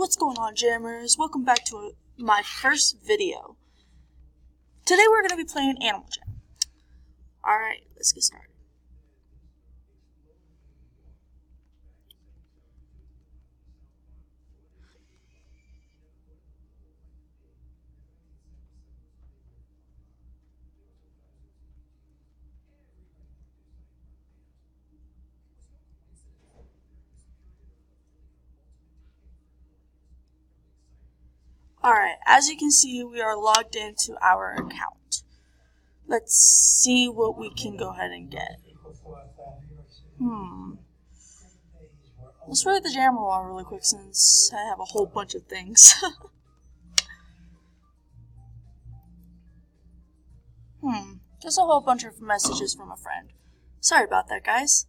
What's going on, Jammers? Welcome back to my first video. Today we're going to be playing Animal Jam. Alright, let's get started. Alright, as you can see, we are logged into our account. Let's see what we can go ahead and get. Let's write the Jammer wall really quick since I have a whole bunch of things. Just a whole bunch of messages from a friend. Sorry about that, guys.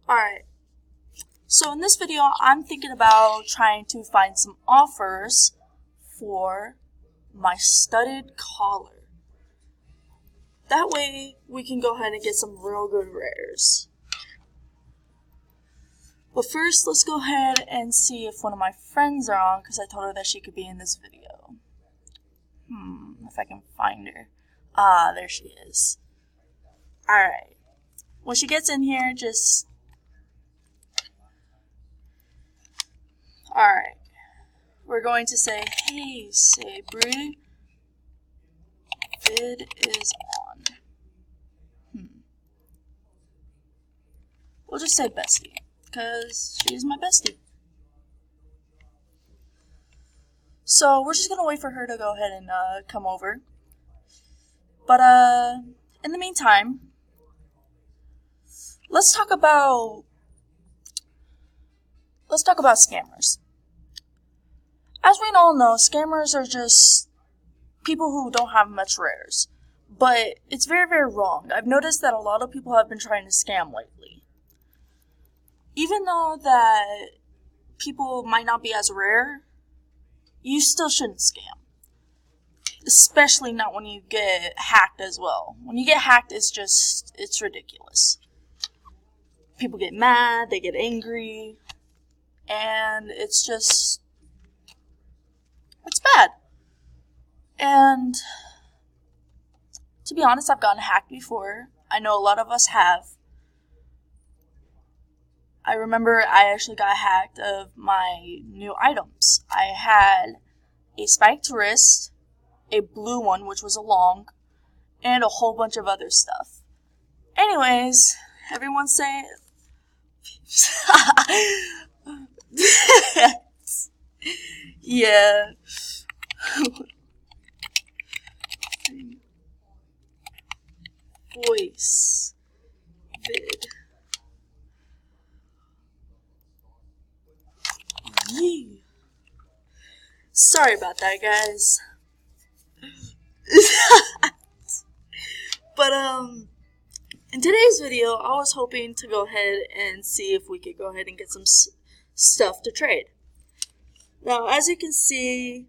Alright. So in this video, I'm thinking about trying to find some offers for my studded collar. That way, we can go ahead and get some real good rares. But first, let's go ahead and see if one of my friends are on, because I told her that she could be in this video. If I can find her. Ah, there she is. Alright. When she gets in here, just... Alright. We're going to say, hey, Sabri. Vid is on. We'll just say bestie, because she's my bestie. So we're just going to wait for her to go ahead and come over. But in the meantime, let's talk about scammers. As we all know, scammers are just people who don't have much rares. But it's very, very wrong. I've noticed that a lot of people have been trying to scam lately. Even though that people might not be as rare, you still shouldn't scam. Especially not when you get hacked as well. When you get hacked, it's ridiculous. People get mad, they get angry, and it's bad. And to be honest, I've gotten hacked before. I know a lot of us have. I remember I actually got hacked of my new items. I had a spiked wrist, a blue one, which was a long, and a whole bunch of other stuff. Anyways, everyone say yeah. Voice. Vid. Yee. Sorry about that, guys. But, in today's video, I was hoping to go ahead and see if we could go ahead and get some stuff to trade. Now, as you can see,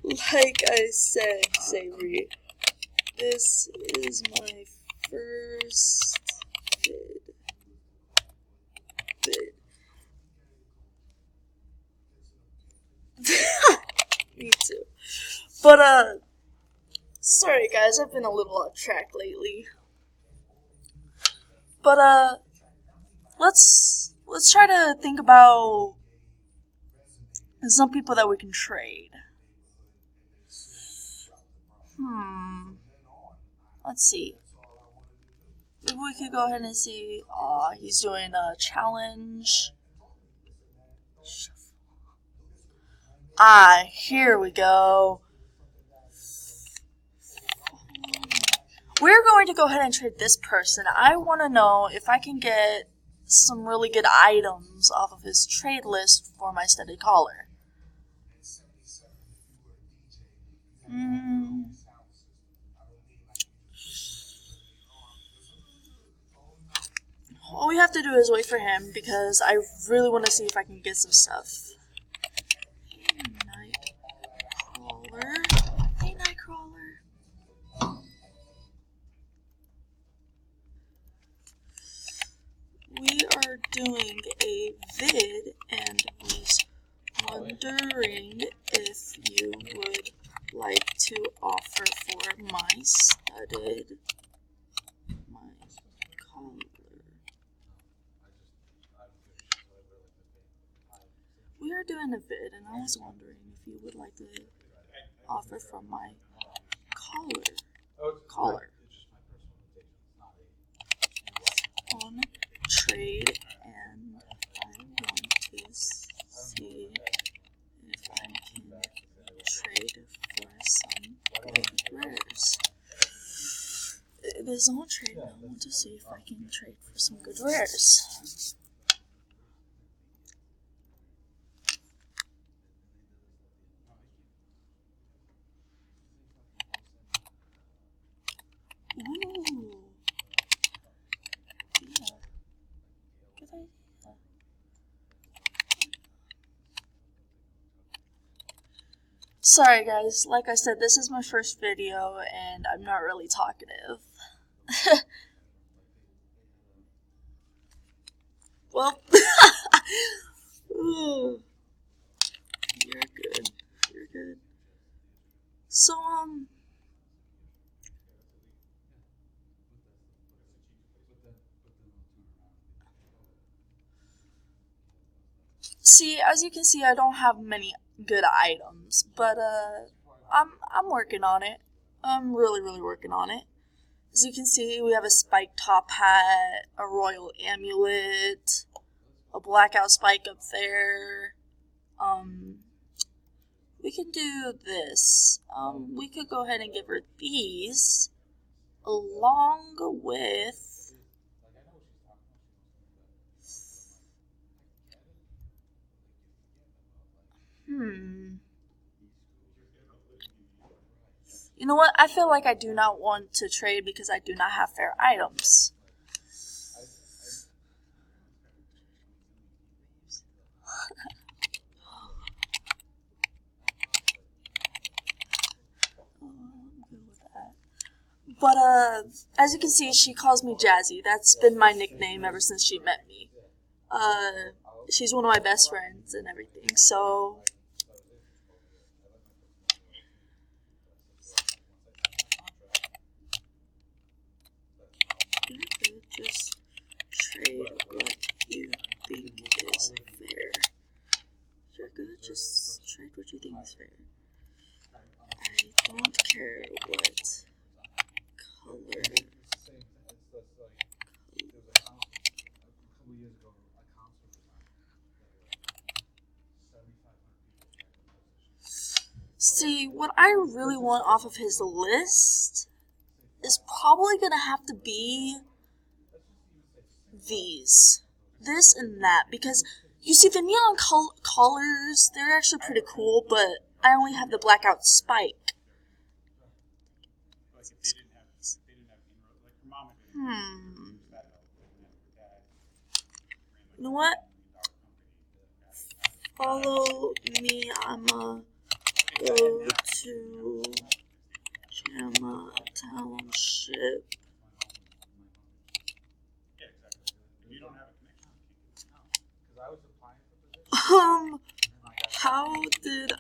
like I said, Savory, this is my first vid. Me too. But, sorry guys, I've been a little off track lately. But, let's try to think about some people that we can trade. Let's see. Maybe we could go ahead and see. He's doing a challenge. Here we go. We're going to go ahead and trade this person. I want to know if I can get some really good items off of his trade list for my studded collar. All we have to do is wait for him because I really want to see if I can get some stuff. doing a vid and was wondering if you would like to offer for my studded collar. We are doing a vid and I was wondering if you would like to offer from my collar on trade, and I want to see if I can trade for some good rares. It is on trade, and I want to see if I can trade for some good rares. Ooh. Yeah. Good idea. Sorry guys, like I said, this is my first video and I'm not really talkative. Well, ooh. You're good. You're good. So, see, as you can see, I don't have many good items, but I'm working on it. I'm really working on it. As you can see, we have a spike top hat, a royal amulet, a blackout spike up there. We can do this. We could go ahead and give her these, along with You know what? I feel like I do not want to trade because I do not have fair items. But, as you can see, she calls me Jazzy. That's been my nickname ever since she met me. She's one of my best friends and everything, so you could just trade what you think is fair. You're good, just trade what you think is fair. I don't care what color. See, what I really want off of his list is probably gonna have to be these. This and that, because you see the neon colors, they're actually pretty cool, but I only have the blackout spike. You know what? Follow me, I'ma go to Jamma Township. How did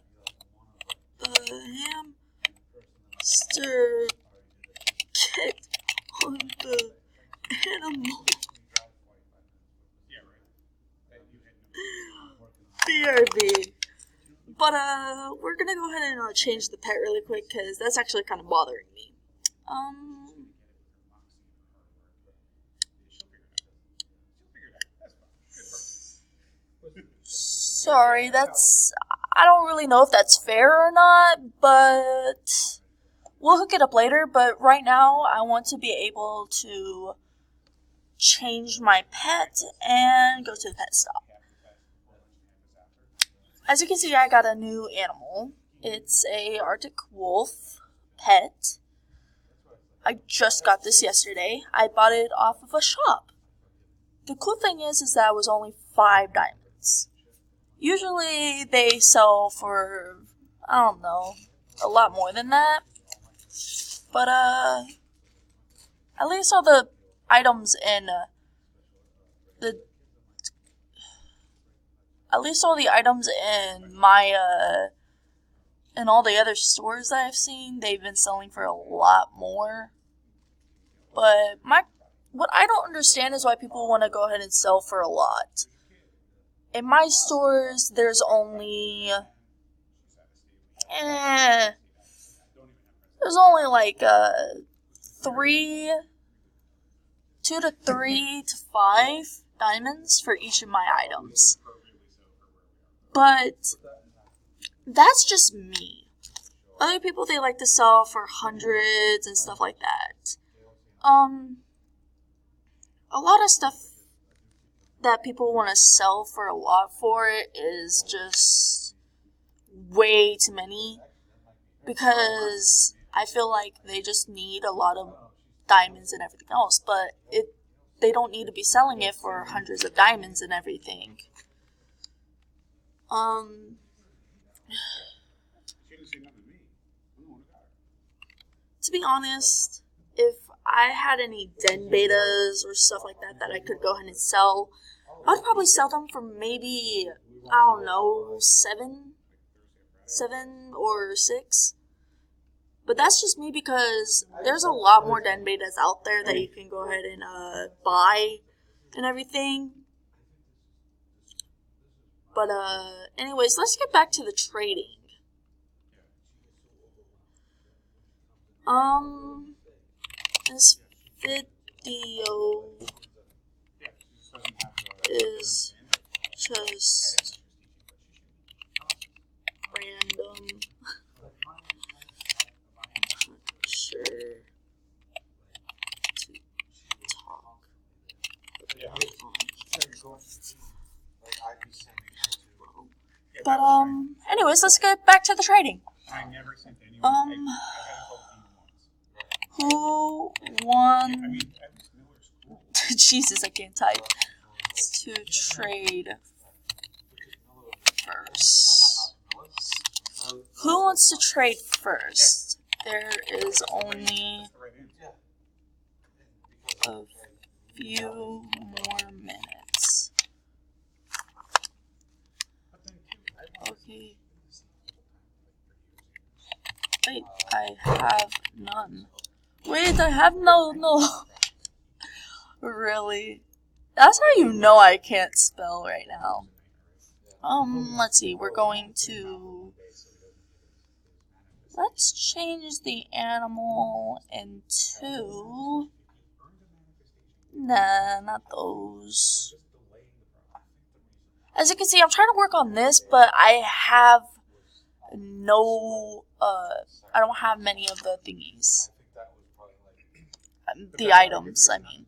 the hamster get on the animal? BRB. But, we're gonna go ahead and change the pet really quick, because that's actually kind of bothering me. Sorry, I don't really know if that's fair or not, but we'll hook it up later. But right now, I want to be able to change my pet and go to the pet stop. As you can see, I got a new animal. It's a Arctic wolf pet. I just got this yesterday. I bought it off of a shop. The cool thing is that it was only 5 diamonds. Usually they sell for, I don't know, a lot more than that. But, at least all the items in the at least all the items in my, in all the other stores that I've seen, they've been selling for a lot more. But what I don't understand is why people want to go ahead and sell for a lot. In my stores, there's only, like 2 to 3 to 5 diamonds for each of my items. But that's just me. Other people, they like to sell for hundreds and stuff like that. A lot of stuff that people want to sell for a lot for is just way too many, because I feel like they just need a lot of diamonds and everything else, but they don't need to be selling it for hundreds of diamonds and everything. To be honest, if I had any den betas or stuff like that that I could go ahead and sell, I'd probably sell them for maybe, I don't know, 7 or 6. But that's just me, because there's a lot more den betas out there that you can go ahead and buy and everything. But anyways, let's get back to the trading. This video is just random. Sure to talk. But anyways, let's get back to the trading. Who won? Jesus, I can't type. To trade first. Who wants to trade first? There is only a few more minutes. Okay. Wait, I have none. Wait, I have no. Really? That's how you know I can't spell right now. Let's see, we're going to... Let's change the animal into... Nah, not those. As you can see, I'm trying to work on this, but I have no, I don't have many of the thingies. The items, I mean.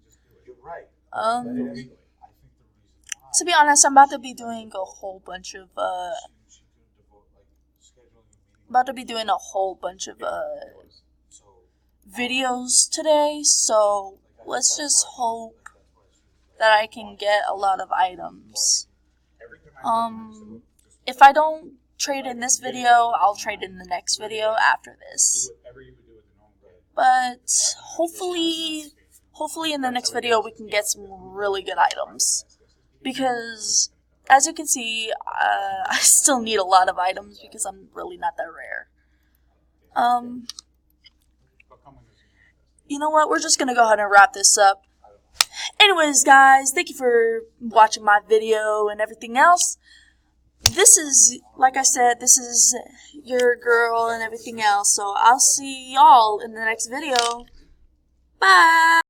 To be honest, I'm about to be doing a whole bunch of, videos today, so let's just hope that I can get a lot of items. If I don't trade in this video, I'll trade in the next video after this. But hopefully in the next video we can get some really good items. Because, as you can see, I still need a lot of items because I'm really not that rare. You know what, we're just gonna go ahead and wrap this up. Anyways, guys, thank you for watching my video and everything else. This is, like I said, this is your girl and everything else. So I'll see y'all in the next video. Bye!